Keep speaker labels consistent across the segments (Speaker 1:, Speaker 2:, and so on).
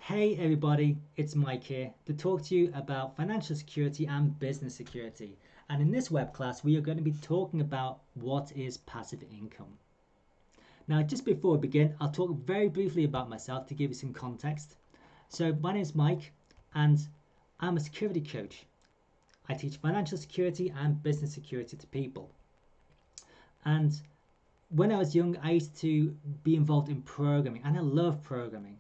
Speaker 1: Hey everybody, it's Mike here to talk to you about financial security and business security. And in this web class, we are going to be talking about what is passive income. Now, just before we begin, I'll talk very briefly about myself to give you some context. So, my name is Mike, and I'm a security coach. I teach financial security and business security to people. And when I was young, I used to be involved in programming, and I love programming.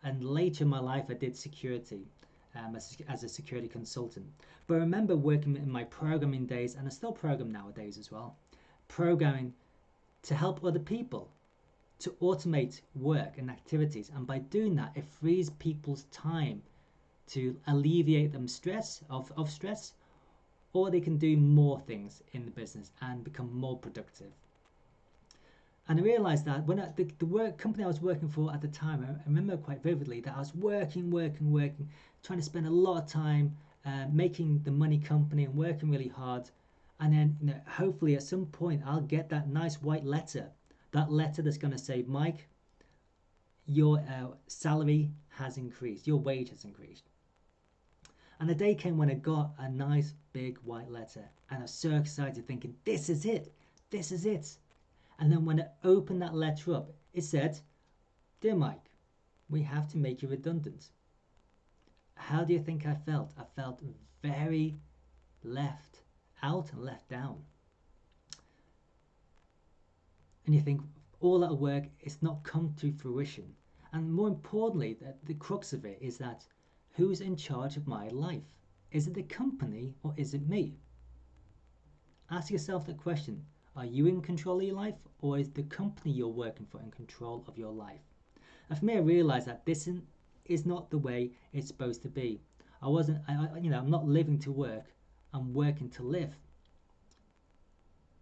Speaker 1: And later in my life, I did security as a security consultant. But I remember working in my programming days, and I still program nowadays as well, programming to help other people to automate work and activities. And by doing that, it frees people's time to alleviate them of stress, or they can do more things in the business and become more productive. And I realized that when the work company I was working for at the time, I remember quite vividly that I was working, trying to spend a lot of time making the money company and working really hard. And then, hopefully at some point I'll get that nice white letter, that letter that's going to say, Mike, your salary has increased, your wage has increased. And the day came when I got a nice big white letter, and I was so excited, thinking, this is it, this is it. And then when I opened that letter up, it said, Dear Mike, we have to make you redundant. How do you think I felt? I felt very left out and left down. And you think, all that work is not come to fruition. And more importantly, the crux of it is that who's in charge of my life? Is it the company or is it me? Ask yourself that question. Are you in control of your life, or is the company you're working for in control of your life? And for me, I realized that this is not the way it's supposed to be. I'm not living to work. I'm working to live.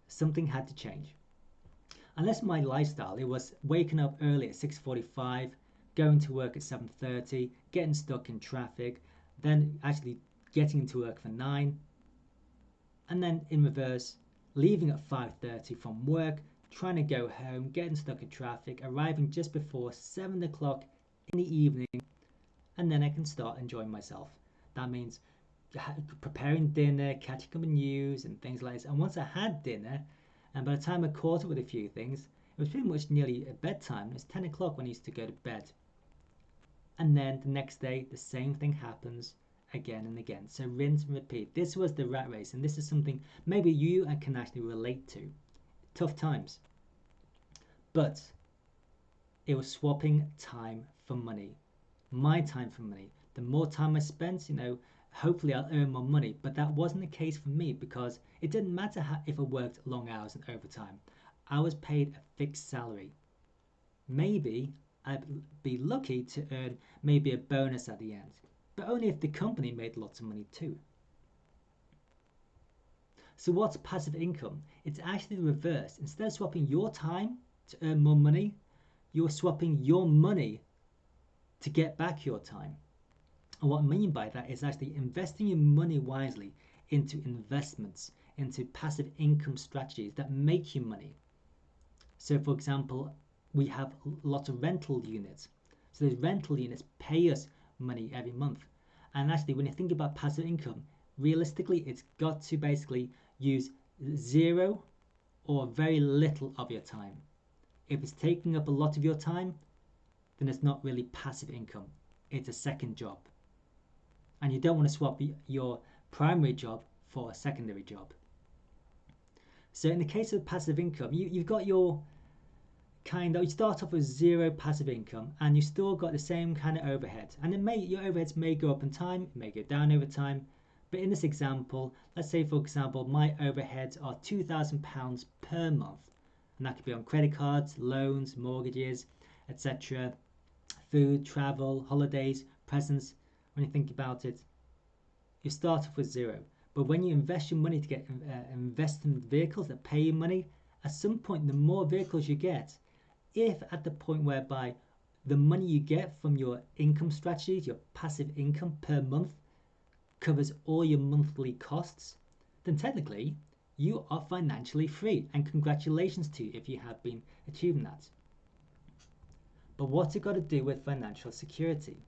Speaker 1: Something had to change. Unless my lifestyle, it was waking up early at 6:45, going to work at 7:30, getting stuck in traffic, then actually getting into work for 9, and then in reverse, leaving at 5:30 from work, trying to go home, getting stuck in traffic, arriving just before 7 o'clock in the evening, and then I can start enjoying myself. That means preparing dinner, catching up on news and things like this. And once I had dinner, and by the time I caught up with a few things, it was pretty much nearly bedtime. It was 10 o'clock when I used to go to bed. And then the next day, the same thing happens again and again. So rinse and repeat. This was the rat race, and this is something maybe you can actually relate to. Tough times. But it was swapping time for money. My time for money. The more time I spent, hopefully I'll earn more money. But that wasn't the case for me, because it didn't matter if I worked long hours and overtime. I was paid a fixed salary. Maybe I'd be lucky to earn maybe a bonus at the end, but only if the company made lots of money too. So what's passive income? It's actually the reverse. Instead of swapping your time to earn more money, you're swapping your money to get back your time. And what I mean by that is actually investing your money wisely into investments, into passive income strategies that make you money. So for example, we have lots of rental units. So those rental units pay us money every month. And actually, when you think about passive income, realistically, it's got to basically use zero or very little of your time. If it's taking up a lot of your time, then it's not really passive income. It's a second job. And you don't want to swap your primary job for a secondary job. So in the case of passive income, you've got your you start off with zero passive income, and you still got the same kind of overhead, and your overheads may go up in time, it may go down over time. But in this example, let's say for example my overheads are £2,000 per month, and that could be on credit cards, loans, mortgages, etc., food, travel, holidays, presents. When you think about it, you start off with zero. But when you invest your money to get invest in vehicles that pay you money, at some point the more vehicles you get, if at the point whereby the money you get from your income strategies, your passive income per month, covers all your monthly costs, then technically you are financially free, and congratulations to you if you have been achieving that. But what's it got to do with financial security?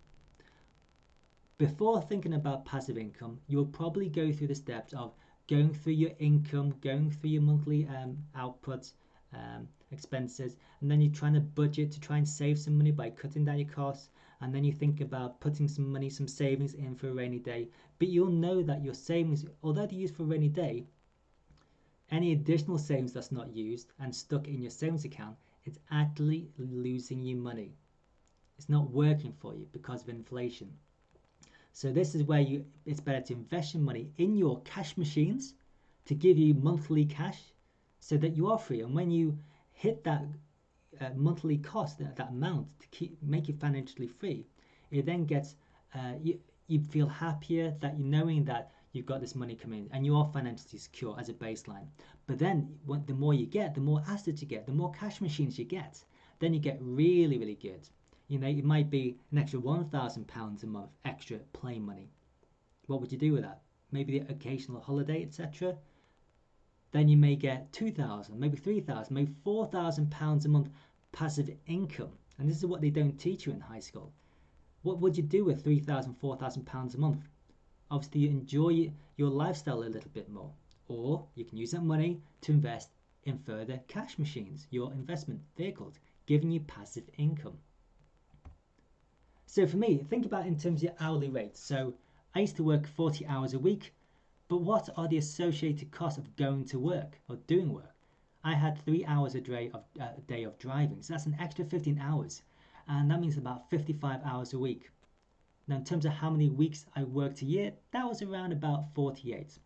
Speaker 1: Before thinking about passive income, you'll probably go through the steps of going through your income, going through your monthly output, expenses, and then you're trying to budget to try and save some money by cutting down your costs, and then you think about putting some money, some savings in for a rainy day. But you'll know that your savings, although they're used for a rainy day, any additional savings that's not used and stuck in your savings account, it's actually losing you money. It's not working for you because of inflation. So this is where it's better to invest your money in your cash machines to give you monthly cash so that you are free. And when you hit that monthly cost, that amount to make you financially free, it then gets, you feel happier that you're knowing that you've got this money coming in and you are financially secure as a baseline. But then the more you get, the more assets you get, the more cash machines you get, then you get really, really good. It might be an extra £1,000 a month extra play money. What would you do with that? Maybe the occasional holiday, etc. Then you may get 2,000, maybe 3,000, maybe £4,000 a month passive income. And this is what they don't teach you in high school. What would you do with £3,000, £4,000 a month? Obviously, you enjoy your lifestyle a little bit more. Or you can use that money to invest in further cash machines, your investment vehicles, giving you passive income. So for me, think about it in terms of your hourly rate. So I used to work 40 hours a week, but what are the associated costs of going to work or doing work? I had 3 hours a day of driving, so that's an extra 15 hours, and that means about 55 hours a week. Now, in terms of how many weeks I worked a year, that was around about 48.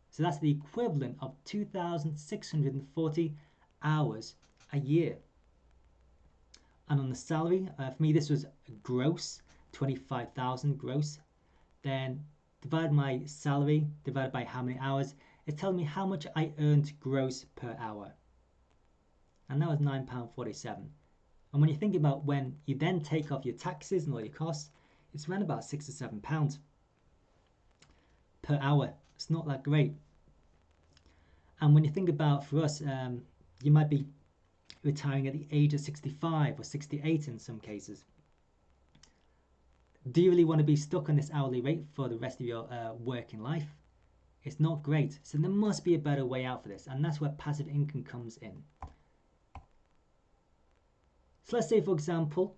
Speaker 1: So that's the equivalent of 2,640 hours a year. And on the salary, for me, this was gross, 25,000 gross. Then divide my salary, divided by how many hours, it's telling me how much I earned gross per hour. And that was £9.47. And when you think about when you then take off your taxes and all your costs, it's around about £6 or £7 per hour. It's not that great. And when you think about, for us, you might be retiring at the age of 65 or 68 in some cases. Do you really want to be stuck on this hourly rate for the rest of your working life? It's not great. So there must be a better way out for this, and that's where passive income comes in. So let's say, for example,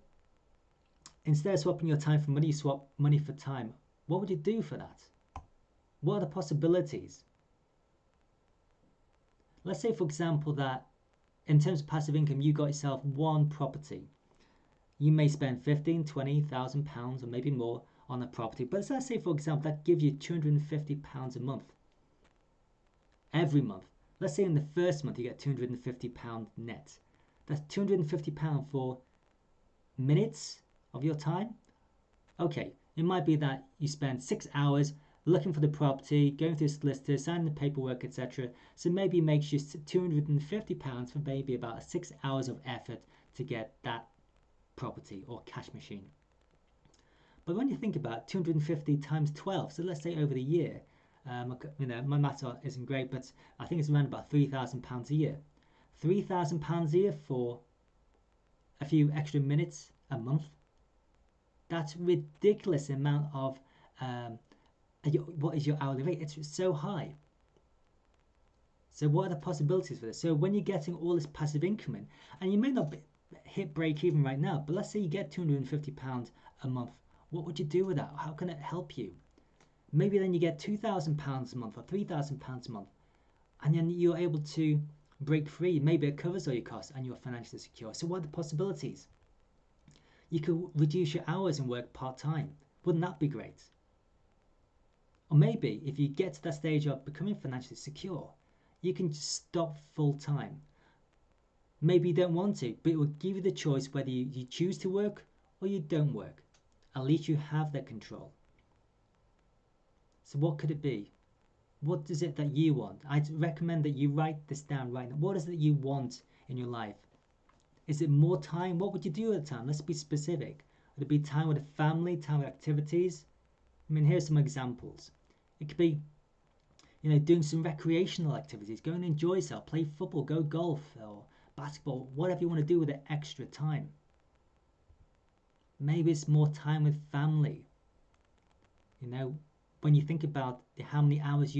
Speaker 1: instead of swapping your time for money, you swap money for time. What would you do for that? What are the possibilities? Let's say, for example, that in terms of passive income, you got yourself one property. You may spend £15,000, £20,000 or maybe more on a property. But let's say, for example, that gives you £250 a month. Every month. Let's say in the first month you get £250 net. That's £250 for minutes of your time. Okay, it might be that you spend 6 hours looking for the property, going through solicitors, signing the paperwork, etc. So maybe it makes you £250 for maybe about 6 hours of effort to get that property or cash machine. But when you think about 250 times 12, so let's say over the year, my maths isn't great, but I think it's around about £3,000 a year. £3,000 a year for a few extra minutes a month. That's a ridiculous amount of what is your hourly rate? It's so high. So what are the possibilities for this? So when you're getting all this passive income in, and you may not hit break even right now, but let's say you get £250 a month. What would you do with that? How can it help you? Maybe then you get £2,000 a month or £3,000 a month, and then you're able to break free. Maybe it covers all your costs and you're financially secure. So what are the possibilities? You could reduce your hours and work part-time. Wouldn't that be great? Or maybe if you get to that stage of becoming financially secure, you can just stop full-time. Maybe you don't want to, but it will give you the choice whether you choose to work or you don't work. At least you have that control. So what could it be? What is it that you want? I'd recommend that you write this down right now. What is it that you want in your life? Is it more time? What would you do at the time? Let's be specific. Would it be time with a family, time with activities? I mean, here's some examples. It could be, doing some recreational activities, go and enjoy yourself, play football, go golf or basketball, whatever you want to do with the extra time. Maybe it's more time with family. You know, when you think about how many hours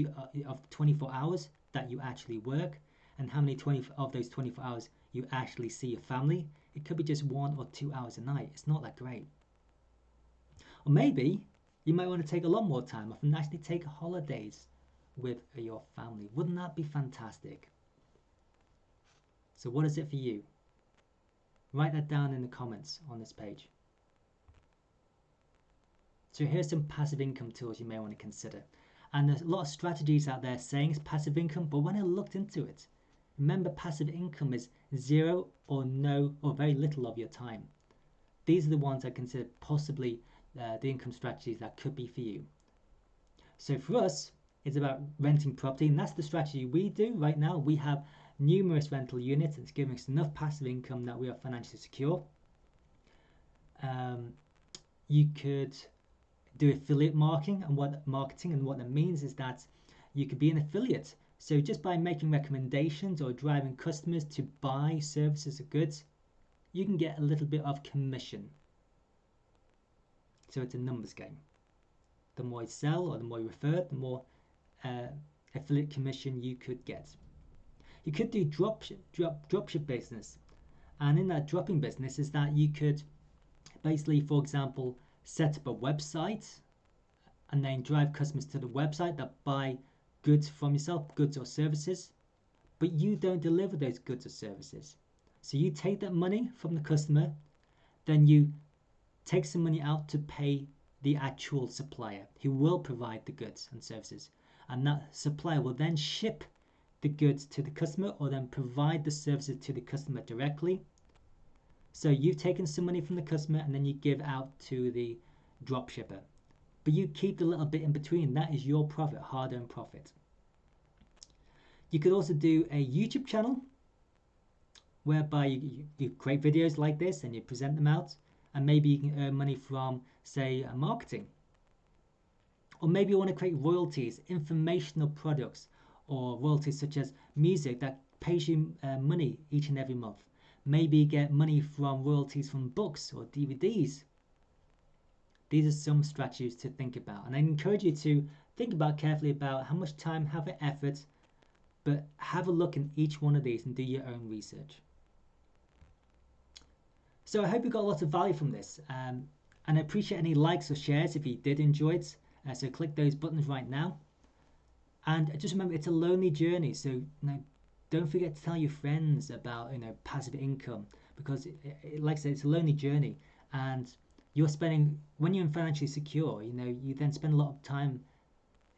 Speaker 1: of 24 hours that you actually work, and how many 20 of those 24 hours you actually see your family, it could be just 1 or 2 hours a night. It's not that great. Or maybe you might want to take a lot more time off and actually take holidays with your family. Wouldn't that be fantastic? So what is it for you? Write that down in the comments on this page. So here's some passive income tools you may want to consider. And there's a lot of strategies out there saying it's passive income, but when I looked into it, remember, passive income is zero or no or very little of your time. These are the ones I consider possibly the income strategies that could be for you. So for us, it's about renting property, and that's the strategy we do right now. We have numerous rental units. It's giving us enough passive income that we are financially secure. You could do affiliate marketing, and what that means is that you could be an affiliate. So just by making recommendations or driving customers to buy services or goods, you can get a little bit of commission. So it's a numbers game. The more you sell or the more you refer, the more affiliate commission you could get. You could do dropship business, and in that dropping business is that you could basically, for example, set up a website and then drive customers to the website that buy goods from yourself, goods or services, but you don't deliver those goods or services. So you take that money from the customer, then you take some money out to pay the actual supplier who will provide the goods and services, and that supplier will then ship the goods to the customer or then provide the services to the customer directly. So you've taken some money from the customer and then you give out to the dropshipper, but you keep the little bit in between. That is your profit, hard-earned profit. You could also do a YouTube channel whereby you create videos like this and you present them out, and maybe you can earn money from, say, marketing. Or maybe you want to create royalties, informational products, or royalties such as music that pays you money each and every month. Maybe you get money from royalties from books or DVDs. These are some strategies to think about, and I encourage you to think about carefully about how much time, how much effort, but have a look in each one of these and do your own research. So I hope you got a lot of value from this, and I appreciate any likes or shares if you did enjoy it. So click those buttons right now, and just remember, it's a lonely journey. So don't forget to tell your friends about passive income, because like I said, it's a lonely journey, and you're spending, when you're financially secure, you then spend a lot of time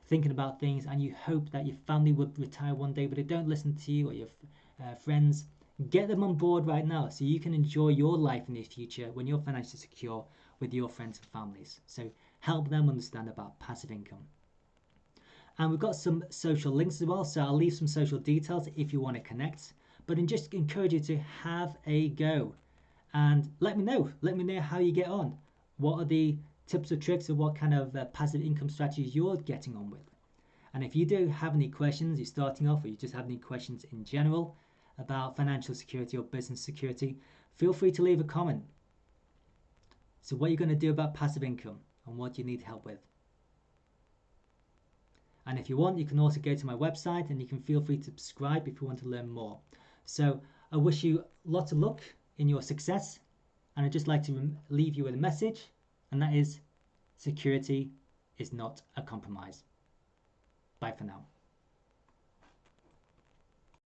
Speaker 1: thinking about things, and you hope that your family would retire one day, but they don't listen to you or your friends. Get them on board right now so you can enjoy your life in the future when you're financially secure with your friends and families. So help them understand about passive income. And we've got some social links as well, so I'll leave some social details if you want to connect. But I just encourage you to have a go and let me know how you get on. What are the tips or tricks, or what kind of passive income strategies you're getting on with? And if you do have any questions, you're starting off, or you just have any questions in general about financial security or business security, feel free to leave a comment. So what are you going to do about passive income and what do you need help with? And if you want, you can also go to my website and you can feel free to subscribe if you want to learn more. So I wish you lots of luck in your success, and I'd just like to leave you with a message, and that is, security is not a compromise. Bye for now.